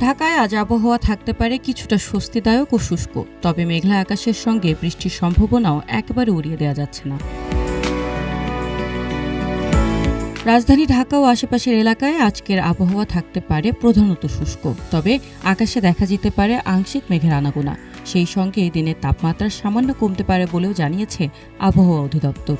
ঢাকায় আজ আবহাওয়া থাকতে পারে কিছুটা স্বস্তিদায়ক ও শুষ্ক, তবে মেঘলা আকাশের সঙ্গে বৃষ্টির সম্ভাবনাও একেবারে উড়িয়ে দেওয়া যাচ্ছে না। রাজধানী ঢাকা ও আশেপাশের এলাকায় আজকের আবহাওয়া থাকতে পারে প্রধানত শুষ্ক, তবে আকাশে দেখা যেতে পারে আংশিক মেঘের আনাগোনা। সেই সঙ্গে দিনের তাপমাত্রা সামান্য কমতে পারে বলেও জানিয়েছে আবহাওয়া অধিদপ্তর।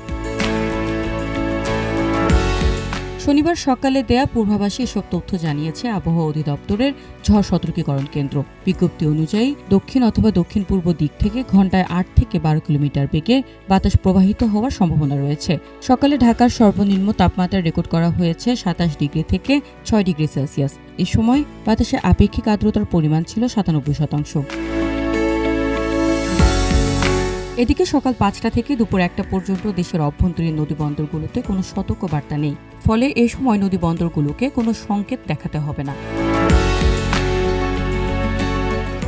শনিবার সকালে দেয়া পূর্বাভাসে এসব তথ্য জানিয়েছে আবহাওয়া অধিদপ্তরের ঝড় সতর্কীকরণ কেন্দ্র। বিজ্ঞপ্তি অনুযায়ী দক্ষিণ অথবা দক্ষিণ পূর্ব দিক থেকে ঘন্টায় ৮ থেকে ১২ কিলোমিটার বেগে বাতাস প্রবাহিত হওয়ার সম্ভাবনা রয়েছে। সকালে ঢাকার সর্বনিম্ন তাপমাত্রা রেকর্ড করা হয়েছে ২৭ ডিগ্রি থেকে ৬ ডিগ্রি সেলসিয়াস। এ সময় বাতাসে আপেক্ষিক আর্দ্রতার পরিমাণ ছিল ৯৭%। এদিকে সকাল ৫টা থেকে দুপুর ১টা পর্যন্ত দেশের অভ্যন্তরীণ নদীবন্দরগুলোতে কোনো সতর্কবার্তা নেই, ফলে এই সময় নদীবন্দরগুলোকে কোনো সংকেত দেখাতে হবে না।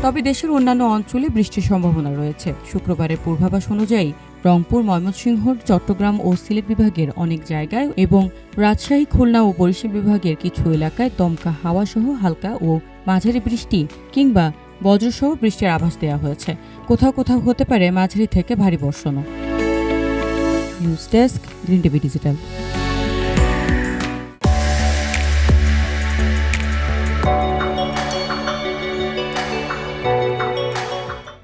তবে দেশের অন্যান্য অঞ্চলে বৃষ্টির সম্ভাবনা রয়েছে। শুক্রবারের পূর্বাভাস অনুযায়ী রংপুর, ময়মনসিংহ, চট্টগ্রাম ও সিলেট বিভাগের অনেক জায়গায় এবং রাজশাহী, খুলনা ও বরিশাল বিভাগের কিছু এলাকায় দমকা হাওয়াসহ হালকা ও মাঝারি বৃষ্টি কিংবা বজ্রসহ বৃষ্টির আভাস দেওয়া হয়েছে। কোথাও কোথাও হতে পারে মাঝারি থেকে ভারী বর্ষণও। News desk, green TV digital.